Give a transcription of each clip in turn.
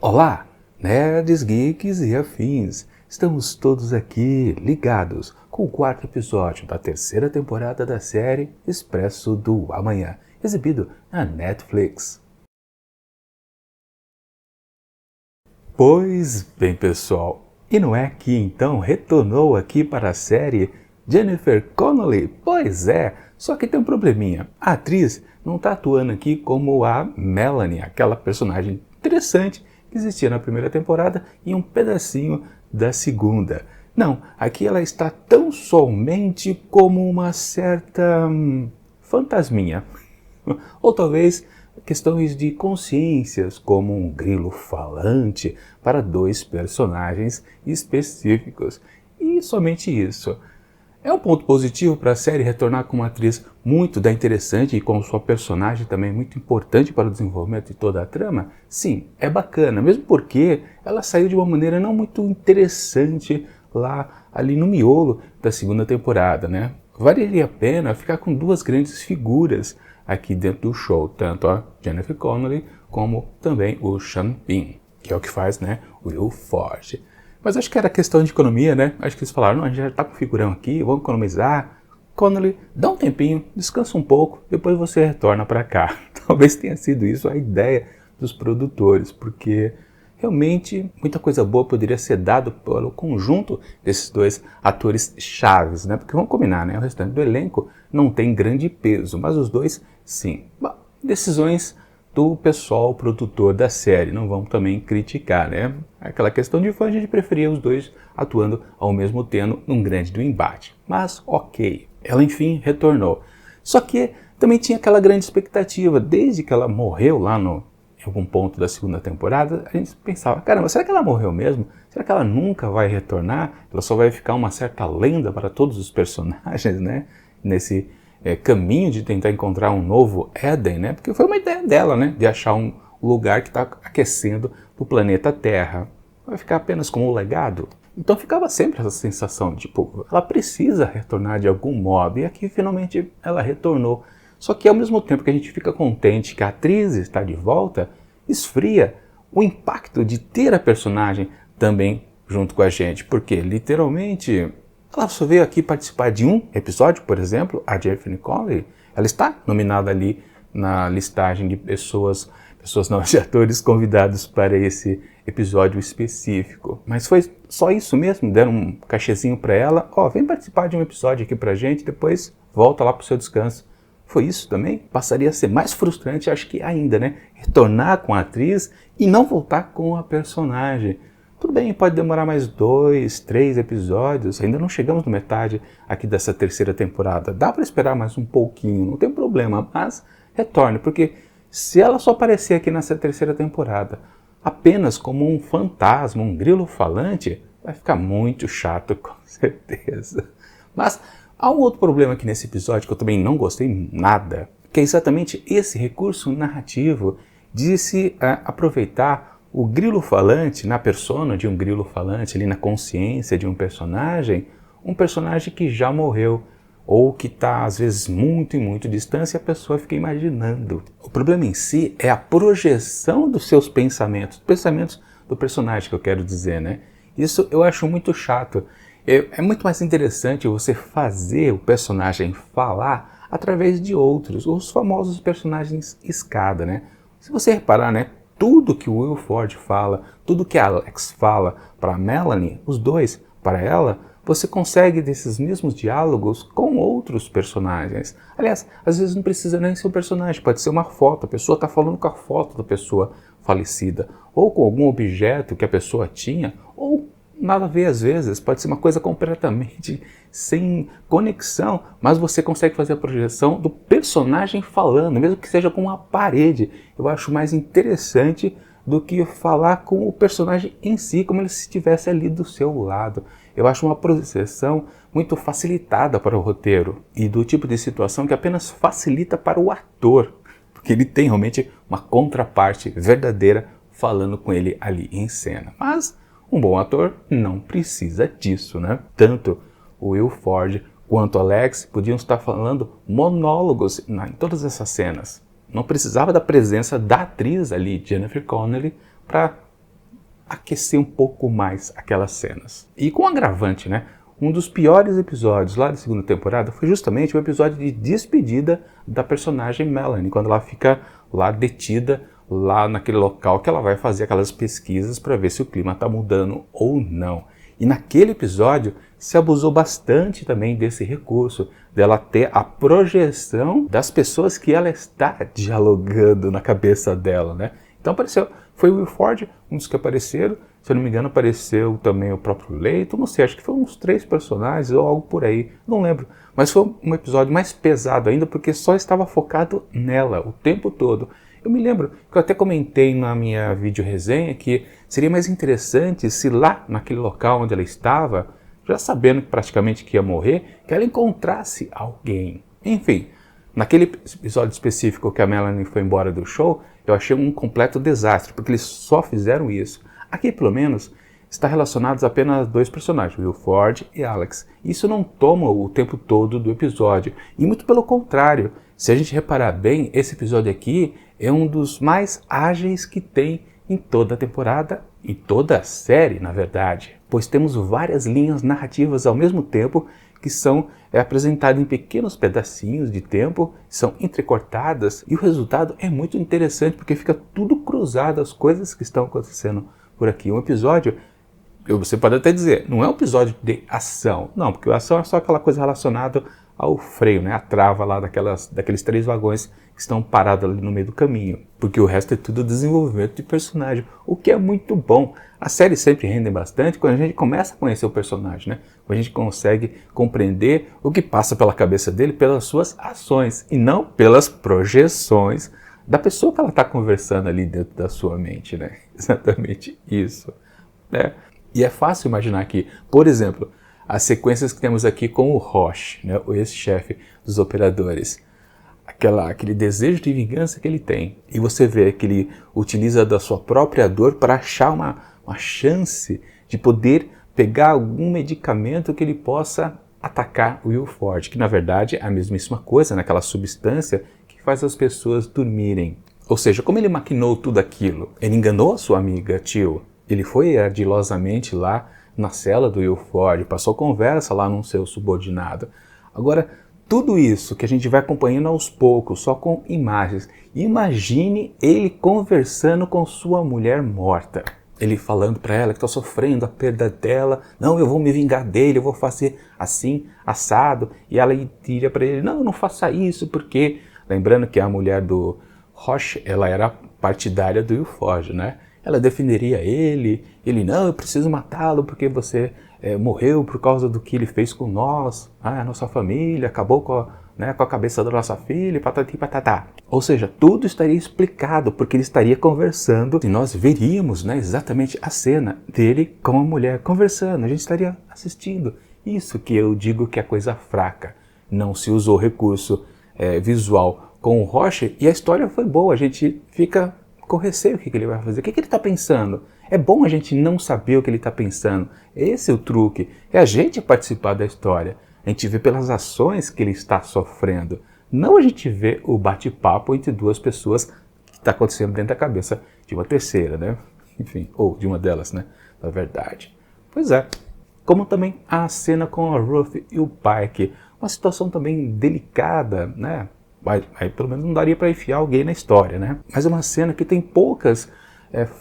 Olá, nerds, geeks e afins! Estamos todos aqui ligados com o quarto episódio da terceira temporada da série Expresso do Amanhã, exibido na Netflix. Pois bem, pessoal, e não é que então retornou aqui para a série Jennifer Connelly? Pois é, só que tem um probleminha. A atriz não está atuando aqui como a Melanie, aquela personagem interessante que existia na primeira temporada e um pedacinho da segunda. Não, aqui ela está tão somente como uma certa fantasminha. Ou talvez questões de consciências, como um grilo falante para dois personagens específicos. E somente isso. É um ponto positivo para a série retornar com uma atriz muito interessante e com sua personagem também muito importante para o desenvolvimento de toda a trama? Sim, é bacana, mesmo porque ela saiu de uma maneira não muito interessante ali no miolo da segunda temporada, né? Valeria a pena ficar com duas grandes figuras aqui dentro do show, tanto a Jennifer Connelly como também o Sean Bean, que é o que faz, né, o Will Forge. Mas acho que era questão de economia, né? Acho que eles falaram, não, a gente já tá com o figurão aqui, vamos economizar. Connelly, dá um tempinho, descansa um pouco, depois você retorna para cá. Talvez tenha sido isso a ideia dos produtores, porque realmente muita coisa boa poderia ser dado pelo conjunto desses dois atores chaves, né? Porque vamos combinar, né? O restante do elenco não tem grande peso, mas os dois, sim. Bom, decisões do pessoal produtor da série, não vamos também criticar, né? Aquela questão de fã, a gente preferia os dois atuando ao mesmo tempo num grande embate. Mas ok, ela enfim retornou. Só que também tinha aquela grande expectativa, desde que ela morreu lá em algum ponto da segunda temporada, a gente pensava, caramba, será que ela morreu mesmo? Será que ela nunca vai retornar? Ela só vai ficar uma certa lenda para todos os personagens, né? Nesse caminho de tentar encontrar um novo Éden, né? Porque foi uma ideia dela, né? De achar um lugar que está aquecendo o planeta Terra. Vai ficar apenas como um legado? Então ficava sempre essa sensação de, tipo, ela precisa retornar de algum modo. E aqui finalmente ela retornou. Só que ao mesmo tempo que a gente fica contente que a atriz está de volta, esfria o impacto de ter a personagem também junto com a gente. Porque literalmente ela só veio aqui participar de um episódio, por exemplo, a Jennifer Connelly, ela está nominada ali na listagem de de atores convidados para esse episódio específico. Mas foi só isso mesmo, deram um cachezinho para ela, vem participar de um episódio aqui pra gente, depois volta lá pro seu descanso. Foi isso também? Passaria a ser mais frustrante, acho que ainda, né? Retornar com a atriz e não voltar com a personagem. Tudo bem, pode demorar mais 2, 3 episódios, ainda não chegamos na metade aqui dessa terceira temporada. Dá para esperar mais um pouquinho, não tem problema, mas retorne, porque se ela só aparecer aqui nessa terceira temporada apenas como um fantasma, um grilo falante, vai ficar muito chato, com certeza. Mas há um outro problema aqui nesse episódio que eu também não gostei nada, que é exatamente esse recurso narrativo de se aproveitar o grilo falante na persona de um grilo falante, ali na consciência de um personagem que já morreu, ou que está às vezes muito e muito distante e a pessoa fica imaginando. O problema em si é a projeção dos seus pensamentos do personagem que eu quero dizer, né? Isso eu acho muito chato. É muito mais interessante você fazer o personagem falar através de outros, os famosos personagens escada, né? Se você reparar, né? Tudo que o Will Forge fala, tudo que a Alex fala para a Melanie, os dois para ela, você consegue desses mesmos diálogos com outros personagens. Aliás, às vezes não precisa nem ser um personagem, pode ser uma foto, a pessoa está falando com a foto da pessoa falecida, ou com algum objeto que a pessoa tinha, ou nada a ver às vezes, pode ser uma coisa completamente sem conexão, mas você consegue fazer a projeção do personagem falando, mesmo que seja com uma parede. Eu acho mais interessante do que falar com o personagem em si, como ele estivesse ali do seu lado. Eu acho uma projeção muito facilitada para o roteiro e do tipo de situação que apenas facilita para o ator, porque ele tem realmente uma contraparte verdadeira falando com ele ali em cena. Mas um bom ator não precisa disso, né? Tanto o Will Forge quanto o Alex podiam estar falando monólogos em todas essas cenas. Não precisava da presença da atriz ali, Jennifer Connelly, para aquecer um pouco mais aquelas cenas. E com um agravante, né? Um dos piores episódios lá da segunda temporada foi justamente o episódio de despedida da personagem Melanie, quando ela fica lá detida, lá naquele local que ela vai fazer aquelas pesquisas para ver se o clima está mudando ou não. E naquele episódio se abusou bastante também desse recurso, dela ter a projeção das pessoas que ela está dialogando na cabeça dela, né? Então foi o Will Ford, um dos que apareceram, se eu não me engano apareceu também o próprio Leito, não sei, acho que foram uns 3 personagens ou algo por aí, não lembro. Mas foi um episódio mais pesado ainda porque só estava focado nela o tempo todo. Eu me lembro que eu até comentei na minha vídeo resenha que seria mais interessante se lá naquele local onde ela estava, já sabendo praticamente que ia morrer, que ela encontrasse alguém. Enfim, naquele episódio específico que a Melanie foi embora do show, eu achei um completo desastre, porque eles só fizeram isso. Aqui, pelo menos, está relacionado apenas a 2 personagens, Will Ford e Alex. Isso não toma o tempo todo do episódio, e muito pelo contrário. Se a gente reparar bem, esse episódio aqui é um dos mais ágeis que tem em toda a temporada e toda a série, na verdade. Pois temos várias linhas narrativas ao mesmo tempo que são apresentadas em pequenos pedacinhos de tempo, são entrecortadas e o resultado é muito interessante porque fica tudo cruzado, as coisas que estão acontecendo por aqui. Um episódio, você pode até dizer, não é um episódio de ação, não, porque a ação é só aquela coisa relacionada ao freio, né? A trava lá daqueles 3 vagões que estão parados ali no meio do caminho, porque o resto é tudo desenvolvimento de personagem, o que é muito bom. As séries sempre rendem bastante quando a gente começa a conhecer o personagem, né? Quando a gente consegue compreender o que passa pela cabeça dele pelas suas ações e não pelas projeções da pessoa que ela está conversando ali dentro da sua mente, né? Exatamente isso, né? E é fácil imaginar que, por exemplo, as sequências que temos aqui com o Roche, né, o ex-chefe dos operadores, aquele desejo de vingança que ele tem, e você vê que ele utiliza da sua própria dor para achar uma chance de poder pegar algum medicamento que ele possa atacar o Will Ford, que na verdade é a mesmíssima coisa, naquela substância que faz as pessoas dormirem. Ou seja, como ele maquinou tudo aquilo? Ele enganou a sua amiga, tio. Ele foi ardilosamente lá na cela do Will Ford, passou conversa lá no seu subordinado. Agora, tudo isso que a gente vai acompanhando aos poucos, só com imagens. Imagine ele conversando com sua mulher morta. Ele falando para ela que está sofrendo a perda dela. Não, eu vou me vingar dele, eu vou fazer assim, assado. E ela diria para ele, não faça isso, porque... Lembrando que a mulher do Roche, ela era partidária do Will Ford, né? Ela defenderia ele, não, eu preciso matá-lo porque você morreu por causa do que ele fez com nós, a nossa família, acabou com a cabeça da nossa filha, patati patatá. Ou seja, tudo estaria explicado porque ele estaria conversando e nós veríamos, né, exatamente a cena dele com a mulher conversando, a gente estaria assistindo. Isso que eu digo que é coisa fraca. Não se usou recurso visual com o Roche e a história foi boa, a gente fica com receio o que ele vai fazer, o que ele está pensando. É bom a gente não saber o que ele está pensando. Esse é o truque, é a gente participar da história. A gente vê pelas ações que ele está sofrendo. Não a gente vê o bate-papo entre 2 pessoas que está acontecendo dentro da cabeça de uma terceira, né? Enfim, ou de uma delas, né? Na verdade. Pois é. Como também a cena com a Ruth e o Pike. Uma situação também delicada, né? Aí pelo menos não daria para enfiar alguém na história, né? Mas é uma cena que tem poucas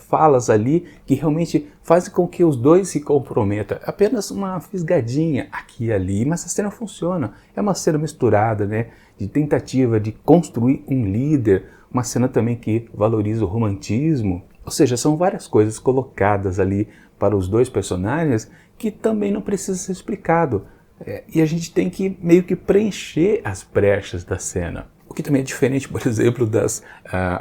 falas ali que realmente fazem com que os 2 se comprometam. Apenas uma fisgadinha aqui e ali, mas a cena funciona. É uma cena misturada, né? De tentativa de construir um líder, uma cena também que valoriza o romantismo. Ou seja, são várias coisas colocadas ali para os 2 personagens que também não precisa ser explicado. E a gente tem que meio que preencher as brechas da cena. O que também é diferente, por exemplo, das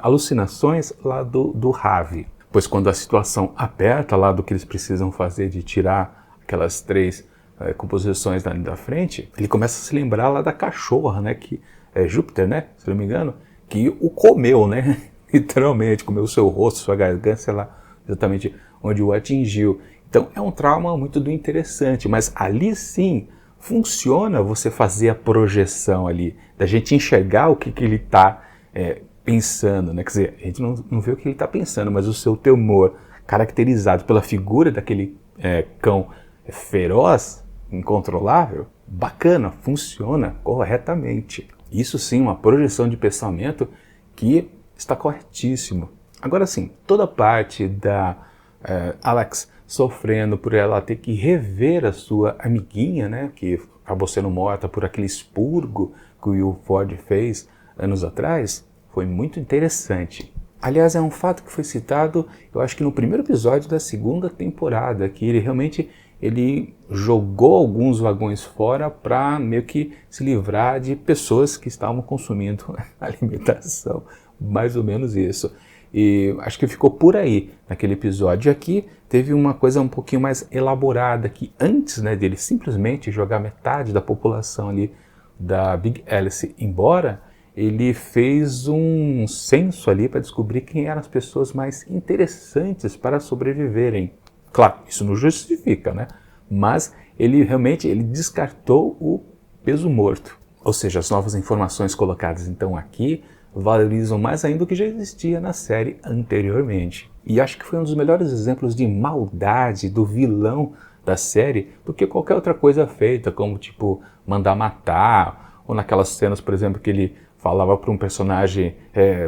alucinações lá do Ravi. Pois quando a situação aperta lá do que eles precisam fazer de tirar aquelas 3 composições da frente, ele começa a se lembrar lá da cachorra, né? Que é Júpiter, né? Se não me engano, que o comeu, né? Literalmente, comeu o seu rosto, sua garganta, sei lá, exatamente onde o atingiu. Então é um trauma muito do interessante, mas ali sim funciona você fazer a projeção ali, da gente enxergar o que ele está pensando, né? Quer dizer, a gente não vê o que ele está pensando, mas o seu temor caracterizado pela figura daquele cão feroz, incontrolável, bacana, funciona corretamente. Isso sim, uma projeção de pensamento que está corretíssimo. Agora sim, toda a parte da Alex sofrendo por ela ter que rever a sua amiguinha, né, que acabou sendo morta por aquele expurgo que o Will Ford fez anos atrás, foi muito interessante. Aliás, é um fato que foi citado, eu acho que no primeiro episódio da segunda temporada, que ele realmente jogou alguns vagões fora para meio que se livrar de pessoas que estavam consumindo alimentação, mais ou menos isso. E acho que ficou por aí naquele episódio. Aqui teve uma coisa um pouquinho mais elaborada, que antes, né, dele simplesmente jogar metade da população ali da Big Alice embora, ele fez um censo ali para descobrir quem eram as pessoas mais interessantes para sobreviverem. Claro, isso não justifica, né? Mas ele realmente descartou o peso morto. Ou seja, as novas informações colocadas então aqui valorizam mais ainda o que já existia na série anteriormente. E acho que foi um dos melhores exemplos de maldade do vilão da série do que qualquer outra coisa feita, como tipo mandar matar, ou naquelas cenas, por exemplo, que ele falava para um personagem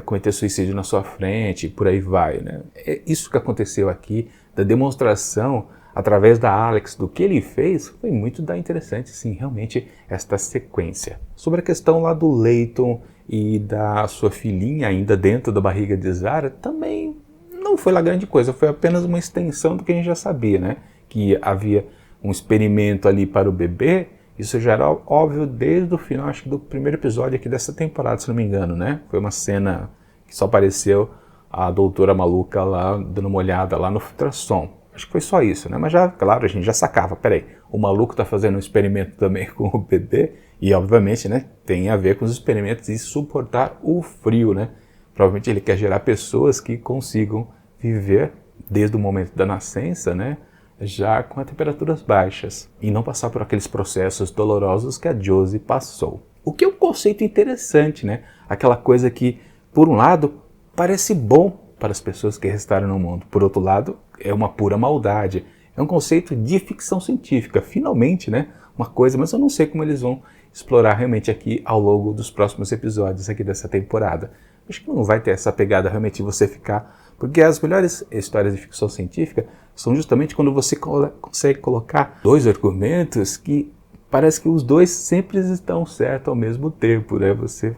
cometer suicídio na sua frente, e por aí vai, né? É isso que aconteceu aqui, da demonstração através da Alex do que ele fez, foi muito interessante, sim, realmente, esta sequência. Sobre a questão lá do Layton e da sua filhinha ainda dentro da barriga de Zara, também não foi lá grande coisa, foi apenas uma extensão do que a gente já sabia, né? Que havia um experimento ali para o bebê. Isso já era óbvio desde o final, acho que do primeiro episódio aqui dessa temporada, se não me engano, né? Foi uma cena que só apareceu a doutora maluca lá, dando uma olhada lá no ultrassom. Acho que foi só isso, né? Mas já, claro, a gente já sacava, peraí, o maluco tá fazendo um experimento também com o bebê, e obviamente, né, tem a ver com os experimentos de suportar o frio, né? Provavelmente ele quer gerar pessoas que consigam viver desde o momento da nascença, né? Já com as temperaturas baixas e não passar por aqueles processos dolorosos que a Josie passou. O que é um conceito interessante, né? Aquela coisa que, por um lado, parece bom para as pessoas que restaram no mundo. Por outro lado, é uma pura maldade. É um conceito de ficção científica, finalmente, né? Uma coisa, mas eu não sei como eles vão explorar realmente aqui ao longo dos próximos episódios aqui dessa temporada. Acho que não vai ter essa pegada realmente de você ficar... Porque as melhores histórias de ficção científica são justamente quando você consegue colocar dois argumentos que parece que os dois sempre estão certos ao mesmo tempo, né? Você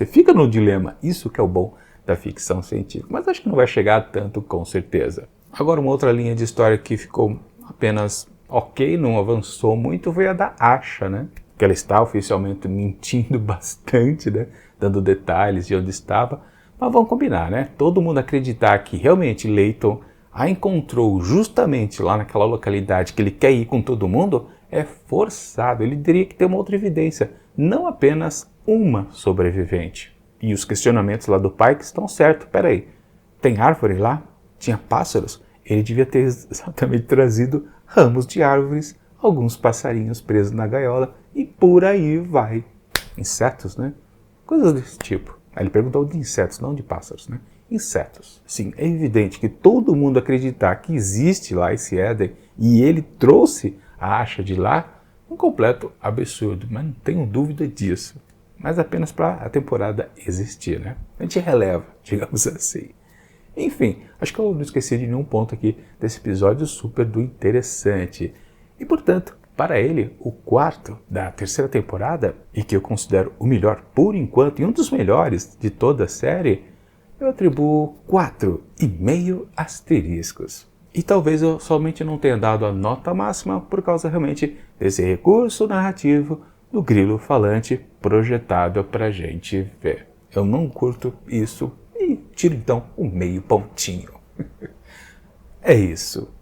fica no dilema. Isso que é o bom da ficção científica. Mas acho que não vai chegar a tanto, com certeza. Agora, uma outra linha de história que ficou apenas ok, não avançou muito, foi a da Asha, né? Que ela está oficialmente mentindo bastante, né? Dando detalhes de onde estava. Mas vamos combinar, né? Todo mundo acreditar que realmente Layton a encontrou justamente lá naquela localidade que ele quer ir com todo mundo é forçado. Ele teria que ter uma outra evidência, não apenas uma sobrevivente. E os questionamentos lá do pai que estão certos. Peraí, tem árvore lá? Tinha pássaros? Ele devia ter exatamente trazido ramos de árvores, alguns passarinhos presos na gaiola e por aí vai. Insetos, né? Coisas desse tipo. Aí ele perguntou de insetos, não de pássaros, né? Insetos. Sim, é evidente que todo mundo acreditar que existe lá esse Éden e ele trouxe a Asha de lá, um completo absurdo, mas não tenho dúvida disso. Mas apenas para a temporada existir, né? A gente releva, digamos assim. Enfim, acho que eu não esqueci de nenhum ponto aqui desse episódio super do interessante. E, portanto, para ele, o quarto da terceira temporada, e que eu considero o melhor por enquanto, e um dos melhores de toda a série, eu atribuo 4,5 asteriscos. E talvez eu somente não tenha dado a nota máxima por causa realmente desse recurso narrativo do grilo falante projetado pra gente ver. Eu não curto isso e tiro então um meio pontinho. É isso.